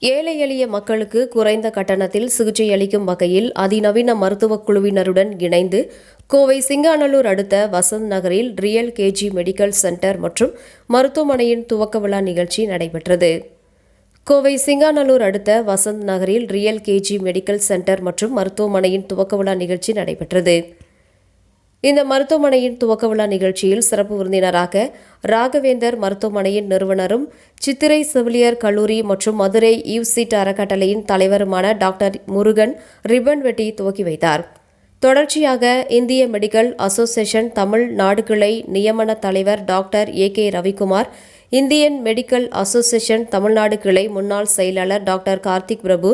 ஏழை எளிய மக்களுக்கு குறைந்த கட்டணத்தில் சிகிச்சை அளிக்கும் வகையில் அதிநவீன மருத்துவக் குழுவினருடன் இணைந்து கோவை சிங்காநல்லூர் அடுத்த வசந்த் நகரில் ரியல் கேஜி மெடிக்கல் சென்டர் மற்றும் மருத்துவமனையின் துவக்க விழா நிகழ்ச்சி நடைபெற்றது. கோவை சிங்காநல்லூர் அடுத்த வசந்த் நகரில் ரியல் கேஜி மெடிக்கல் சென்டர் மற்றும் மருத்துவமனையின் துவக்க விழா நிகழ்ச்சி நடைபெற்றது. இந்த மருத்துவமனையின் துவக்க விழா நிகழ்ச்சியில் சிறப்பு விருந்தினராக ராகவேந்தர் மருத்துவமனையின் நிறுவனரும் சித்திரை செவிலியர் கல்லூரி மற்றும் மதுரை ஈவ்சீட் அறக்கட்டளையின் தலைவருமான டாக்டர் முருகன் ரிப்பன் வெட்டி துவக்கி வைத்தார். தொடர்ச்சியாக இந்திய மெடிக்கல் அசோசியேஷன் தமிழ் நாடு கிளை நியமன தலைவர் doctor AK. Ravikumar, Indian medical association Tamil Nadu கிளை முன்னாள் செயலாளர் டாக்டர் கார்த்திக் பிரபு,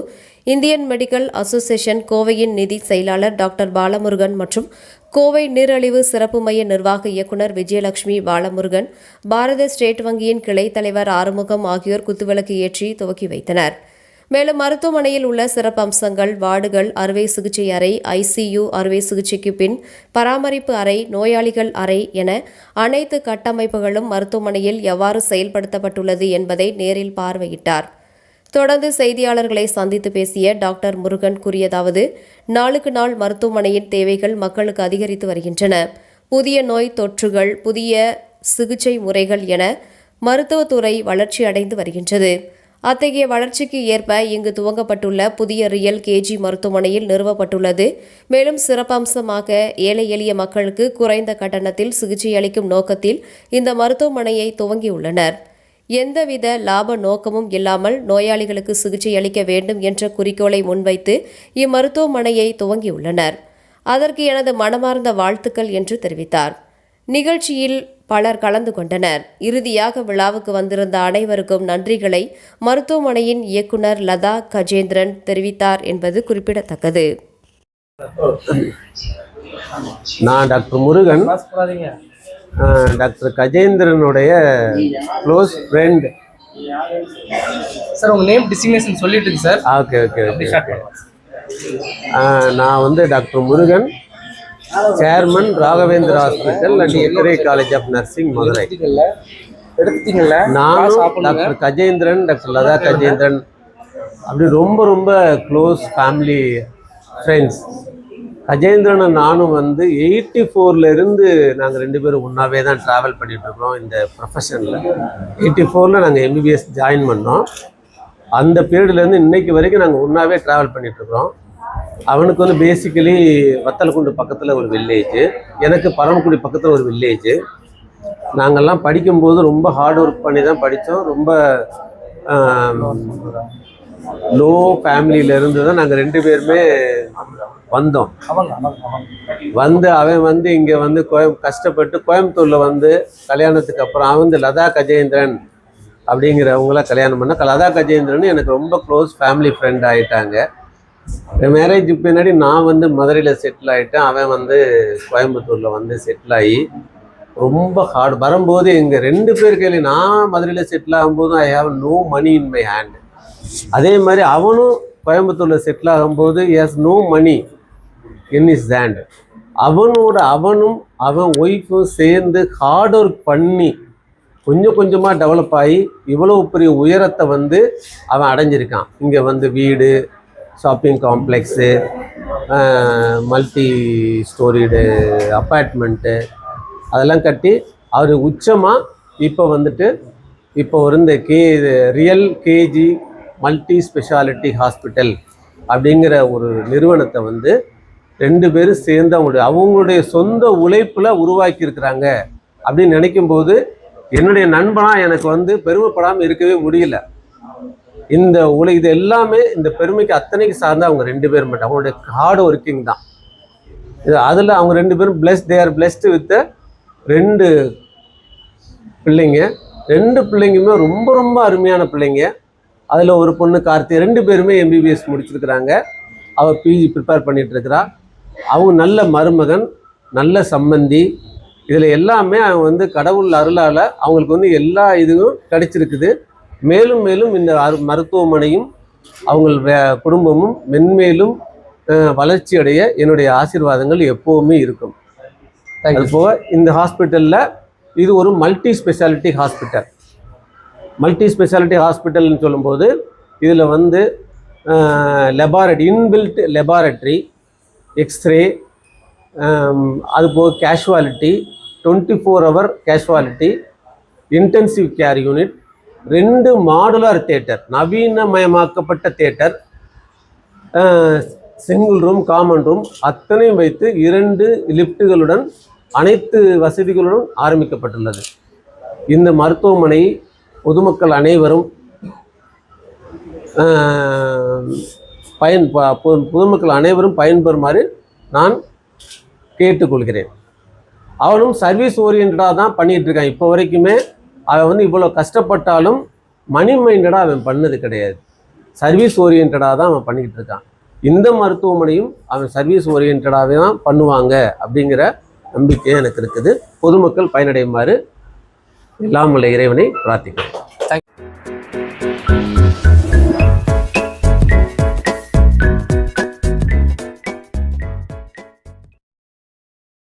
இந்தியன் மெடிக்கல் அசோசியேஷன் கோவையின் நிதி செயலாளர் டாக்டர் பாலமுருகன் மற்றும் கோவை நீரழிவு சிறப்பு மைய நிர்வாக இயக்குநர் விஜயலட்சுமி பாலமுருகன், பாரத ஸ்டேட் வங்கியின் கிளை தலைவர் ஆறுமுகம் ஆகியோர் குத்துவிளக்கு ஏற்றி துவக்கி வைத்தனர். மேலும் மருத்துவமனையில் உள்ள சிறப்பு அம்சங்கள், வார்டுகள், அறுவை சிகிச்சை அறை, ஐசியு, அறுவை சிகிச்சைக்கு பின் பராமரிப்பு அறை, நோயாளிகள் அறை என அனைத்து கட்டமைப்புகளும் மருத்துவமனையில் எவ்வாறு செயல்படுத்தப்பட்டுள்ளது என்பதை நேரில் பார்வையிட்டார். தொடர்ந்து செய்தியாளர்களை சந்தித்து பேசிய டாக்டர் முருகன் கூறியதாவது, நாளுக்கு நாள் மருத்துவமனையின் தேவைகள் மக்களுக்கு அதிகரித்து வருகின்றன. புதிய நோய் தொற்றுகள், புதிய சிகிச்சை முறைகள் என மருத்துவத்துறை வளர்ச்சி அடைந்து வருகின்றது. அத்தகைய வளர்ச்சிக்கு ஏற்ப இங்கு துவங்கப்பட்டுள்ள புதிய ரியல் கேஜி மருத்துவமனையில் நிறுவப்பட்டுள்ளது. மேலும் சிறப்பம்சமாக ஏழை எளிய மக்களுக்கு குறைந்த கட்டணத்தில் சிகிச்சை அளிக்கும் நோக்கத்தில் இந்த மருத்துவமனையை துவங்கியுள்ளனர். எந்தவித லாப நோக்கமும் இல்லாமல் நோயாளிகளுக்கு சிகிச்சை அளிக்க வேண்டும் என்ற குறிக்கோளை முன்வைத்து இம்மருத்துவமனையை துவங்கியுள்ளனர். அதற்கு எனது மனமார்ந்த வாழ்த்துக்கள் என்று தெரிவித்தார். நிகழ்ச்சியில் பலர் கலந்து கொண்டனர். இறுதியாக விழாவுக்கு வந்திருந்த அனைவருக்கும் நன்றிகளை மருத்துவமனையின் இயக்குனர் லதா கஜேந்திரன் தெரிவித்தார் என்பது குறிப்பிடத்தக்கது. நான் டாக்டர் முருகன், டாக்டர் கஜேந்திரனுடைய க்ளோஸ் ஃப்ரெண்ட். சார் உங்கள் நேம் டிசிக்னேஷன் சொல்லிட்டு சார். Okay okay okay. நான் doctor Murugan, chairman Raghavendra hospital and எல்லை காலேஜ் ஆஃப் நர்சிங் மதுரை. நானும் டாக்டர் கஜேந்திரன், டாக்டர் லதா கஜேந்திரன் அப்படி ரொம்ப ரொம்ப க்ளோஸ் ஃபேமிலி ஃப்ரெண்ட்ஸ். கஜேந்திரன் நானும் 84 நாங்கள் 2 பேரும் ஒன்றாவே தான் ட்ராவல் பண்ணிகிட்ருக்கோம் இந்த ப்ரொஃபஷனில். 84 நாங்கள் எம்பிபிஎஸ் ஜாயின் பண்ணோம். அந்த பீரியட்லேருந்து இன்னைக்கு வரைக்கும் நாங்கள் ஒன்றாவே ட்ராவல் பண்ணிகிட்ருக்குறோம். அவனுக்கு பேசிக்கலி வத்தலக்குண்டு பக்கத்தில் ஒரு வில்லேஜ், எனக்கு பரமக்குடி பக்கத்தில் ஒரு வில்லேஜ். நாங்கள்லாம் படிக்கும்போது ரொம்ப ஹார்ட் ஒர்க் பண்ணி தான் படித்தோம். ரொம்ப லோ ஃபேமிலியிலேருந்து தான் நாங்கள் 2 பேருமே வந்தோம். அவன் இங்கே கஷ்டப்பட்டு கோயம்புத்தூரில் கல்யாணத்துக்கு அப்புறம் அவன் லதா கஜேந்திரன் அப்படிங்கிறவங்கள கல்யாணம் பண்ண. லதா கஜேந்திரன் எனக்கு ரொம்ப க்ளோஸ் ஃபேமிலி ஃப்ரெண்ட் ஆகிட்டாங்க. மேரேஜுக்கு பின்னாடி நான் மதுரையில் செட்டில் ஆகிட்டேன். அவன் கோயம்புத்தூரில் செட்டில் ஆகி ரொம்ப ஹார்ட் வரும்போது எங்கள் 2 பேர் கையில நான் மதுரையில் செட்டில் ஆகும்போதும் I have no money in my hand. அதே மாதிரி அவனும் கோயம்புத்தூரில் செட்டில் ஆகும்போது he has no money in his hand. அவனும் அவன் ஒய்ஃபும் சேர்ந்து ஹார்ட் ஒர்க் பண்ணி கொஞ்சம் கொஞ்சமாக டெவலப் ஆகி இவ்வளோ பெரிய உயரத்தை அவன் அடைஞ்சிருக்கான். இங்கே வீடு, shopping complex, multi storeyed apartment அதெல்லாம் கட்டி அவர் உச்சமாக இப்போ இந்த real KG multi speciality hospital அப்படிங்கிற ஒரு நிறுவனத்தை 2 பேரும் சேர்ந்து அவங்களுடைய சொந்த உழைப்பில் உருவாக்கியிருக்கிறாங்க அப்படின்னு நினைக்கும்போது என்னுடைய நண்பனாக எனக்கு பெருமைப்படாமல் இருக்கவே முடியல. இது எல்லாமே இந்த பெருமைக்கு அத்தனைக்கு சார்ந்து அவங்க 2 பேரும் மட்டும் அவங்களுடைய ஹார்ட் ஒர்க்கிங் தான் இது. அதில் அவங்க 2 பேரும் தே ஆர் பிளெஸ்டு வித் 2 பிள்ளைங்க. 2 பிள்ளைங்குமே ரொம்ப ரொம்ப அருமையான பிள்ளைங்க. அதில் ஒரு பொண்ணு கார்த்தி, 2 பேருமே எம்பிபிஎஸ் முடிச்சிருக்கிறாங்க. அவள் பிஜி ப்ரிப்பேர் பண்ணிகிட்டு இருக்கிறா. அவங்க நல்ல மருமகன், நல்ல சம்பந்தி. இதில் எல்லாமே அவங்க கடவுள் அருளால் அவங்களுக்கு எல்லா இதுவும் கிடைச்சிருக்குது. மேலும் மேலும் இந்த மருத்துவமனையும் அவங்க குடும்பமும் மென்மேலும் வளர்ச்சி அடைய என்னுடைய ஆசீர்வாதங்கள் எப்போவுமே இருக்கும். அதுபோக இந்த ஹாஸ்பிட்டலில் இது ஒரு multi speciality hospital. Multi speciality ஹாஸ்பிட்டல்னு சொல்லும்போது இதில் வந்து இன்பில்ட் லெபார்டரி, எக்ஸ்ரே, அதுபோக casualty, 24 hour casualty, intensive care unit, 2 modular theatre, நவீனமயமாக்கப்பட்ட theatre, single room, common room அத்தனையும் வைத்து 2 லிஃப்ட்டுகளுடன் அனைத்து வசதிகளுடன் ஆரம்பிக்கப்பட்டுள்ளது. இந்த மருத்துவமனை பொதுமக்கள் அனைவரும் பொதுமக்கள் அனைவரும் பயன்பெறுமாறு நான் கேட்டுக்கொள்கிறேன். அவனும் சர்வீஸ் ஓரியன்டாக தான் பண்ணிகிட்டு இருக்கான். இப்போ வரைக்குமே அவன் வந்து இவ்வளோ கஷ்டப்பட்டாலும் மணி மைண்டடாக அவன் பண்ணது கிடையாது. சர்வீஸ் ஓரியன்டாக தான் அவன் பண்ணிக்கிட்டு இருக்கான். இந்த மருத்துவமனையும் அவன் சர்வீஸ் ஓரியன்டாகவே தான் பண்ணுவாங்க அப்படிங்கிற நம்பிக்கை எனக்கு இருக்குது. பொதுமக்கள் பயனடையுமாறு எல்லாம் உள்ள இறைவனை பிரார்த்திக்கிறேன்.